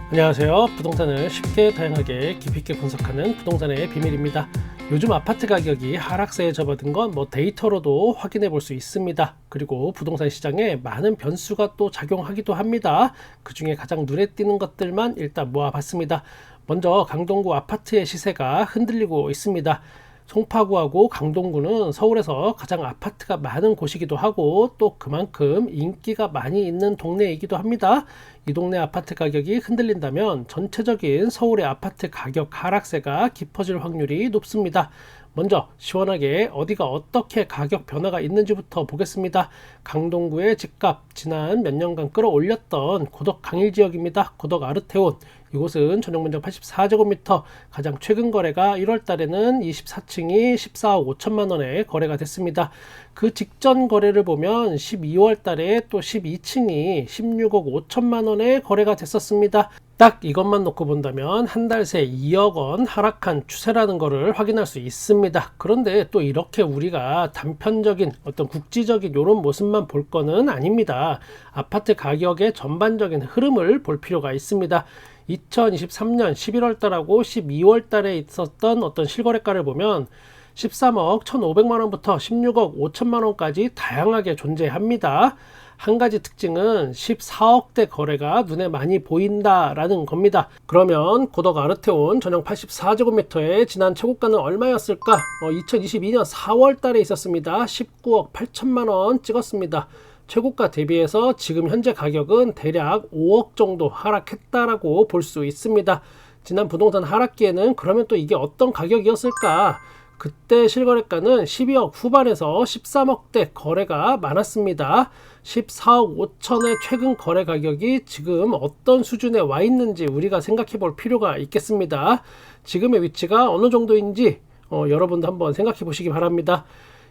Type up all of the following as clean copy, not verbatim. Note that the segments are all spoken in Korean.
안녕하세요. 부동산을 쉽게 다양하게 깊이 있게 분석하는 부동산의 비밀입니다. 요즘 아파트 가격이 하락세에 접어든 건 데이터로도 확인해 볼 수 있습니다. 그리고 부동산 시장에 많은 변수가 또 작용하기도 합니다. 그 중에 가장 눈에 띄는 것들만 일단 모아봤습니다. 먼저 강동구 아파트의 시세가 흔들리고 있습니다. 송파구하고 강동구는 서울에서 가장 아파트가 많은 곳이기도 하고 또 그만큼 인기가 많이 있는 동네이기도 합니다. 이 동네 아파트 가격이 흔들린다면 전체적인 서울의 아파트 가격 하락세가 깊어질 확률이 높습니다. 먼저 시원하게 어디가 어떻게 가격 변화가 있는지부터 보겠습니다. 강동구의 집값 지난 몇 년간 끌어올렸던 고덕 강일 지역입니다. 고덕 아르테온 이곳은 전용면적 84제곱미터, 가장 최근 거래가 1월 달에는 24층이 14억 5천만 원에 거래가 됐습니다. 그 직전 거래를 보면 12월 달에 또 12층이 16억 5천만 원에 거래가 됐었습니다. 딱 이것만 놓고 본다면 한 달 새 2억 원 하락한 추세라는 것을 확인할 수 있습니다. 그런데 또 이렇게 우리가 단편적인 어떤 국지적인 이런 모습만 볼 거는 아닙니다. 아파트 가격의 전반적인 흐름을 볼 필요가 있습니다. 2023년 11월 달하고 12월 달에 있었던 어떤 실거래가를 보면 13억 1,500만 원부터 16억 5천만 원까지 다양하게 존재합니다. 한 가지 특징은 14억대 거래가 눈에 많이 보인다라는 겁니다. 그러면 고덕 아르테온 전용 84제곱미터의 지난 최고가는 얼마였을까? 2022년 4월 달에 있었습니다. 19억 8천만 원 찍었습니다. 최고가 대비해서 지금 현재 가격은 대략 5억 정도 하락했다라고 볼 수 있습니다. 지난 부동산 하락기에는 그러면 또 이게 어떤 가격이었을까? 그때 실거래가는 12억 후반에서 13억대 거래가 많았습니다. 14억 5천의 최근 거래 가격이 지금 어떤 수준에 와 있는지 우리가 생각해 볼 필요가 있겠습니다. 지금의 위치가 어느 정도인지 여러분도 한번 생각해 보시기 바랍니다.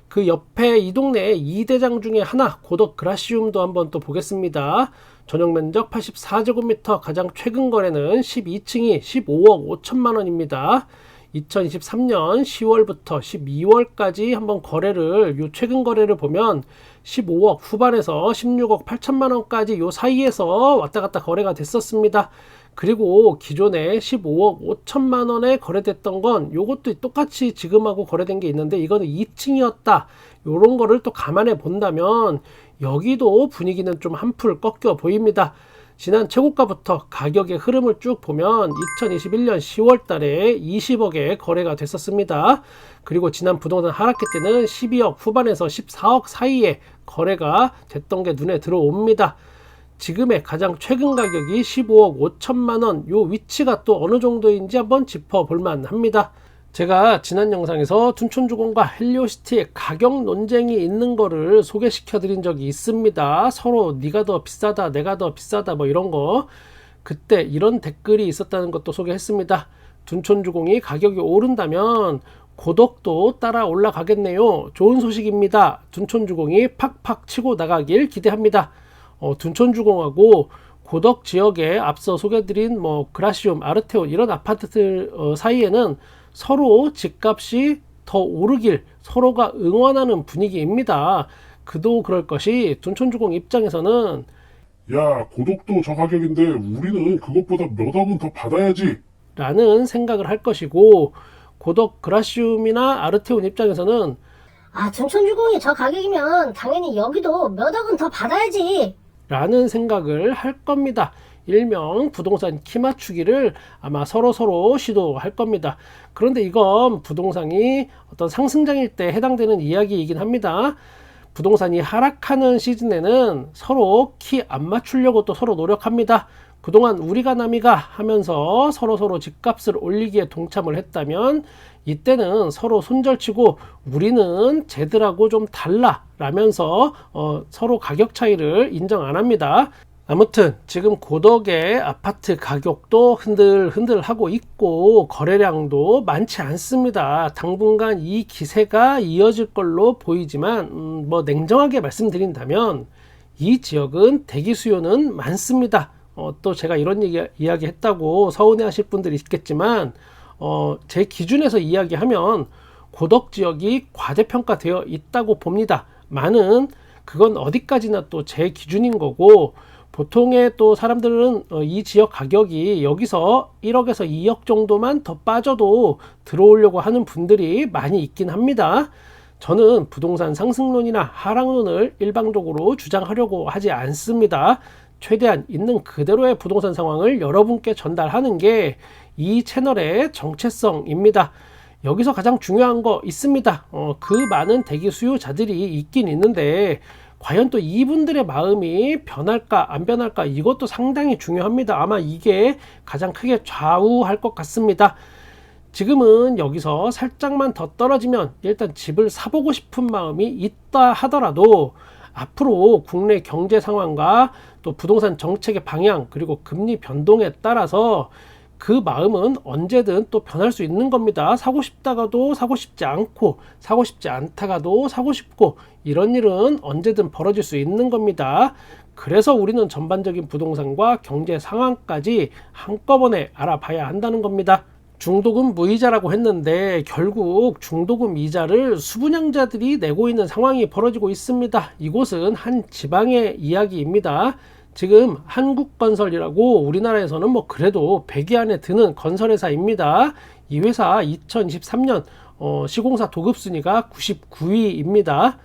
그 옆에 이 동네의 2대장 중에 하나 고덕 그라시움도 한번 또 보겠습니다. 전용 면적 84제곱미터, 가장 최근 거래는 12층이 15억 5천만 원입니다. 2023년 10월부터 12월까지 한번 거래를 요 최근 거래를 보면 15억 후반에서 16억 8천만 원까지 요 사이에서 왔다 갔다 거래가 됐었습니다. 그리고 기존에 15억 5천만 원에 거래됐던 건 요것도 똑같이 지금하고 거래된 게 있는데 이거는 2층이었다. 요런 거를 또 감안해 본다면 여기도 분위기는 좀 한풀 꺾여 보입니다. 지난 최고가부터 가격의 흐름을 쭉 보면 2021년 10월 달에 20억에 거래가 됐었습니다. 그리고 지난 부동산 하락기 때는 12억 후반에서 14억 사이에 거래가 됐던 게 눈에 들어옵니다. 지금의 가장 최근 가격이 15억 5천만 원, 요 위치가 또 어느 정도인지 한번 짚어볼 만합니다. 제가 지난 영상에서 둔촌주공과 헬리오시티의 가격 논쟁이 있는 거를 소개시켜 드린 적이 있습니다. 서로 네가 더 비싸다, 내가 더 비싸다 이런 거. 그때 이런 댓글이 있었다는 것도 소개했습니다. 둔촌주공이 가격이 오른다면 고덕도 따라 올라가겠네요. 좋은 소식입니다. 둔촌주공이 팍팍 치고 나가길 기대합니다. 둔촌주공하고 고덕 지역에 앞서 소개드린 그라시움, 아르테온 이런 아파트들 사이에는 서로 집값이 더 오르길 서로가 응원하는 분위기입니다. 그도 그럴 것이 둔촌주공 입장에서는 야, 고독도 저 가격인데 우리는 그것보다 몇 억은 더 받아야지. 라는 생각을 할 것이고, 고덕 그라시움이나 아르테온 입장에서는 둔촌주공이 저 가격이면 당연히 여기도 몇 억은 더 받아야지 라는 생각을 할 겁니다. 일명 부동산 키 맞추기를 아마 서로 시도할 겁니다. 그런데 이건 부동산이 어떤 상승장일 때 해당되는 이야기이긴 합니다. 부동산이 하락하는 시즌에는 서로 키 안 맞추려고 또 서로 노력합니다. 그동안 우리가 남이가 하면서 서로 집값을 올리기에 동참을 했다면 이때는 서로 손절치고 우리는 쟤들하고 좀 달라 라면서 서로 가격 차이를 인정 안 합니다. 아무튼 지금 고덕의 아파트 가격도 흔들흔들 하고 있고 거래량도 많지 않습니다. 당분간 이 기세가 이어질 걸로 보이지만 냉정하게 말씀드린다면 이 지역은 대기 수요는 많습니다. 또 제가 이런 이야기 했다고 서운해 하실 분들이 있겠지만 제 기준에서 이야기하면 고덕 지역이 과대평가되어 있다고 봅니다. 많은 그건 어디까지나 또 제 기준인 거고 보통의 또 사람들은 이 지역 가격이 여기서 1억에서 2억 정도만 더 빠져도 들어오려고 하는 분들이 많이 있긴 합니다. 저는 부동산 상승론이나 하락론을 일방적으로 주장하려고 하지 않습니다. 최대한 있는 그대로의 부동산 상황을 여러분께 전달하는 게 이 채널의 정체성입니다. 여기서 가장 중요한 거 있습니다. 그 많은 대기 수요자들이 있긴 있는데 과연 또 이분들의 마음이 변할까 안 변할까, 이것도 상당히 중요합니다. 아마 이게 가장 크게 좌우할 것 같습니다. 지금은 여기서 살짝만 더 떨어지면 일단 집을 사보고 싶은 마음이 있다 하더라도 앞으로 국내 경제 상황과 또 부동산 정책의 방향, 그리고 금리 변동에 따라서 그 마음은 언제든 또 변할 수 있는 겁니다. 사고 싶다가도 사고 싶지 않고, 사고 싶지 않다가도 사고 싶고, 이런 일은 언제든 벌어질 수 있는 겁니다. 그래서 우리는 전반적인 부동산과 경제 상황까지 한꺼번에 알아봐야 한다는 겁니다. 중도금 무이자라고 했는데 결국 중도금 이자를 수분양자들이 내고 있는 상황이 벌어지고 있습니다. 이곳은 한 지방의 이야기입니다. 지금 한국건설이라고 우리나라에서는 뭐 그래도 100위 안에 드는 건설회사입니다. 이 회사 2023년 시공사 도급순위가 99위입니다.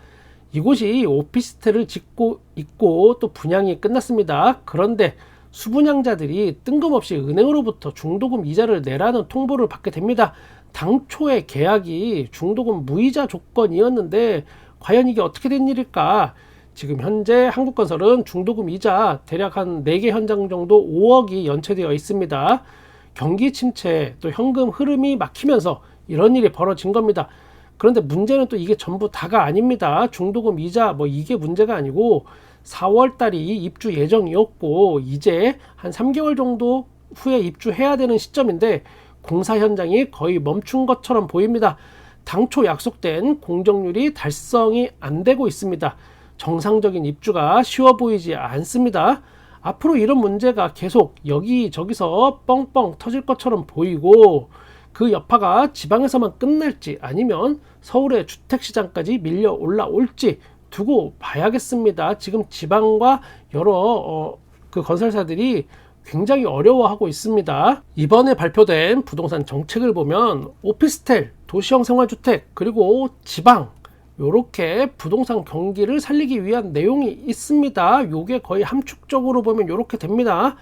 이곳이 오피스텔을 짓고 있고 또 분양이 끝났습니다. 그런데 수분양자들이 뜬금없이 은행으로부터 중도금 이자를 내라는 통보를 받게 됩니다. 당초의 계약이 중도금 무이자 조건이었는데 과연 이게 어떻게 된 일일까? 지금 현재 한국건설은 중도금 이자 대략 한 4개 현장 정도 5억이 연체되어 있습니다. 경기 침체, 또 현금 흐름이 막히면서 이런 일이 벌어진 겁니다. 그런데 문제는 또 이게 전부 다가 아닙니다. 중도금 이자 뭐 이게 문제가 아니고 4월 달이 입주 예정이었고 이제 한 3개월 정도 후에 입주해야 되는 시점인데 공사 현장이 거의 멈춘 것처럼 보입니다. 당초 약속된 공정률이 달성이 안 되고 있습니다. 정상적인 입주가 쉬워 보이지 않습니다. 앞으로 이런 문제가 계속 여기저기서 뻥뻥 터질 것처럼 보이고 그 여파가 지방에서만 끝날지 아니면 서울의 주택시장까지 밀려 올라올지 두고 봐야겠습니다. 지금 지방과 여러 그 건설사들이 굉장히 어려워하고 있습니다. 이번에 발표된 부동산 정책을 보면 오피스텔, 도시형 생활주택, 그리고 지방 요렇게 부동산 경기를 살리기 위한 내용이 있습니다. 요게 거의 함축적으로 보면 요렇게 됩니다.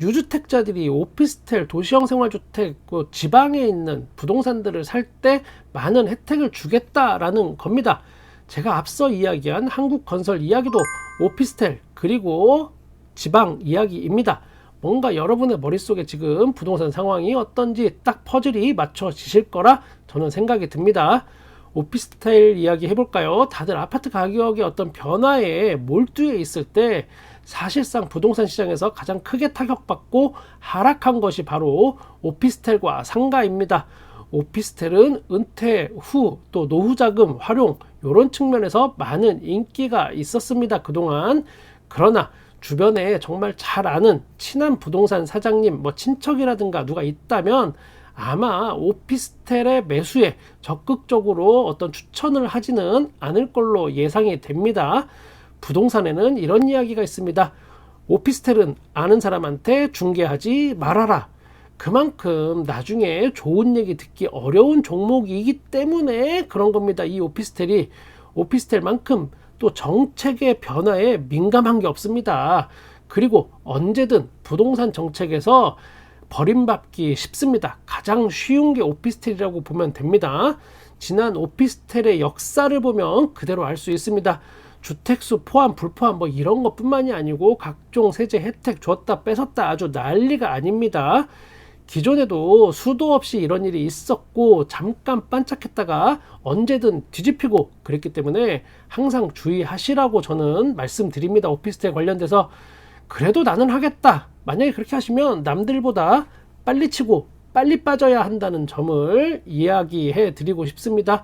유주택자들이 오피스텔, 도시형 생활주택, 지방에 있는 부동산들을 살 때 많은 혜택을 주겠다라는 겁니다. 제가 앞서 이야기한 한국건설 이야기도 오피스텔 그리고 지방 이야기입니다. 뭔가 여러분의 머릿속에 지금 부동산 상황이 어떤지 딱 퍼즐이 맞춰지실 거라 저는 생각이 듭니다. 오피스텔 이야기 해볼까요? 다들 아파트 가격의 어떤 변화에 몰두해 있을 때 사실상 부동산 시장에서 가장 크게 타격받고 하락한 것이 바로 오피스텔과 상가입니다. 오피스텔은 은퇴 후 또 노후 자금 활용 이런 측면에서 많은 인기가 있었습니다. 그동안. 그러나 주변에 정말 잘 아는 친한 부동산 사장님, 뭐 친척이라든가 누가 있다면 아마 오피스텔의 매수에 적극적으로 어떤 추천을 하지는 않을 걸로 예상이 됩니다. 부동산에는 이런 이야기가 있습니다. 오피스텔은 아는 사람한테 중개하지 말아라. 그만큼 나중에 좋은 얘기 듣기 어려운 종목이기 때문에 그런 겁니다. 이 오피스텔이 오피스텔만큼 또 정책의 변화에 민감한 게 없습니다. 그리고 언제든 부동산 정책에서 버림받기 쉽습니다. 가장 쉬운 게 오피스텔이라고 보면 됩니다. 지난 오피스텔의 역사를 보면 그대로 알 수 있습니다. 주택수 포함 불포함 뭐 이런 것뿐만이 아니고 각종 세제 혜택 줬다 뺏었다 아주 난리가 아닙니다. 기존에도 수도 없이 이런 일이 있었고 잠깐 반짝했다가 언제든 뒤집히고 그랬기 때문에 항상 주의하시라고 저는 말씀드립니다. 오피스텔 관련돼서 그래도 나는 하겠다. 만약에 그렇게 하시면 남들보다 빨리 치고 빨리 빠져야 한다는 점을 이야기해 드리고 싶습니다.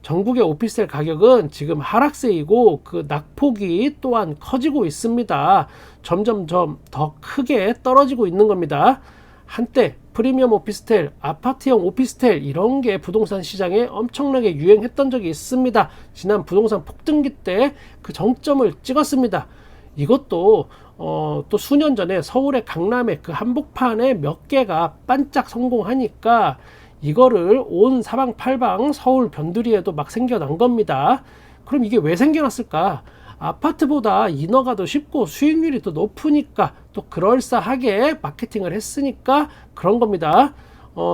전국의 오피스텔 가격은 지금 하락세이고 그 낙폭이 또한 커지고 있습니다. 점점점 더 크게 떨어지고 있는 겁니다. 한때 프리미엄 오피스텔, 아파트형 오피스텔 이런 게 부동산 시장에 엄청나게 유행했던 적이 있습니다. 지난 부동산 폭등기 때 그 정점을 찍었습니다. 이것도 또 수년 전에 서울의 강남의 그 한복판에 몇 개가 반짝 성공하니까 이거를 온 사방팔방 서울 변두리에도 막 생겨난 겁니다. 그럼 이게 왜 생겨났을까? 아파트보다 인허가 더 쉽고 수익률이 더 높으니까 또 그럴싸하게 마케팅을 했으니까 그런 겁니다.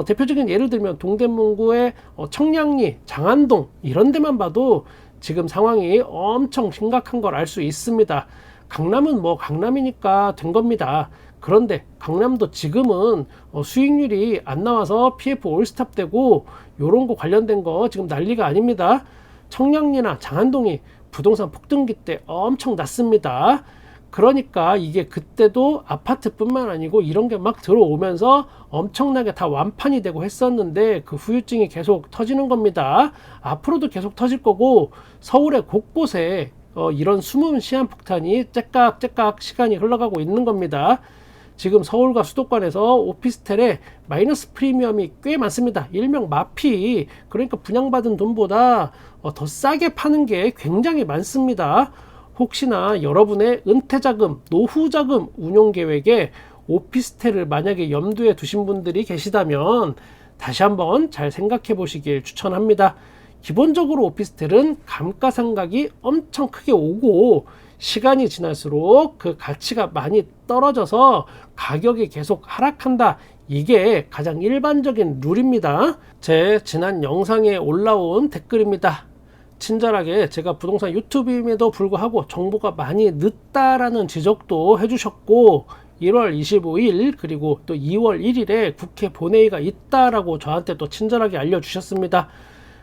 대표적인 예를 들면 동대문구의 청량리, 장안동 이런 데만 봐도 지금 상황이 엄청 심각한 걸 알 수 있습니다. 강남은 뭐 강남이니까 된 겁니다. 그런데 강남도 지금은 수익률이 안 나와서 PF 올스탑 되고 요런 거 관련된 거 지금 난리가 아닙니다. 청량리나 장안동이 부동산 폭등기 때 엄청 났습니다. 그러니까 이게 그때도 아파트뿐만 아니고 이런 게 막 들어오면서 엄청나게 다 완판이 되고 했었는데 그 후유증이 계속 터지는 겁니다. 앞으로도 계속 터질 거고 서울의 곳곳에 이런 숨은 시한폭탄이 째깍째깍 시간이 흘러가고 있는 겁니다. 지금 서울과 수도권에서 오피스텔에 마이너스 프리미엄이 꽤 많습니다. 일명 마피, 그러니까 분양받은 돈보다 더 싸게 파는 게 굉장히 많습니다. 혹시나 여러분의 은퇴자금, 노후자금 운용계획에 오피스텔을 만약에 염두에 두신 분들이 계시다면 다시 한번 잘 생각해 보시길 추천합니다. 기본적으로 오피스텔은 감가상각이 엄청 크게 오고 시간이 지날수록 그 가치가 많이 떨어져서 가격이 계속 하락한다. 이게 가장 일반적인 룰입니다. 제 지난 영상에 올라온 댓글입니다. 친절하게 제가 부동산 유튜브임에도 불구하고 정보가 많이 늦다라는 지적도 해주셨고 1월 25일 그리고 또 2월 1일에 국회 본회의가 있다라고 저한테 또 친절하게 알려주셨습니다.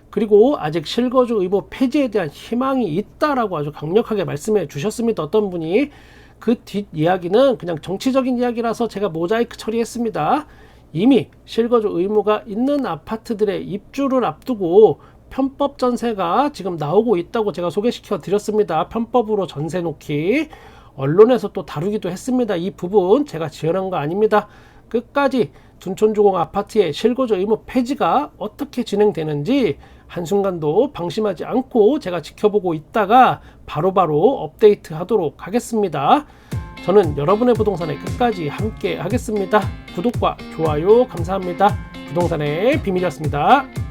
그리고 아직 실거주 의무 폐지에 대한 희망이 있다라고 아주 강력하게 말씀해 주셨습니다. 어떤 분이 그 뒷 이야기는 그냥 정치적인 이야기라서 제가 모자이크 처리했습니다. 이미 실거주 의무가 있는 아파트들의 입주를 앞두고 편법 전세가 지금 나오고 있다고 제가 소개시켜 드렸습니다. 편법으로 전세 놓기. 언론에서 또 다루기도 했습니다. 이 부분 제가 지어낸 거 아닙니다. 끝까지 둔촌주공 아파트의 실거주 의무 폐지가 어떻게 진행되는지 한순간도 방심하지 않고 제가 지켜보고 있다가 바로바로 업데이트 하도록 하겠습니다. 저는 여러분의 부동산에 끝까지 함께 하겠습니다. 구독과 좋아요 감사합니다. 부동산의 비밀이었습니다.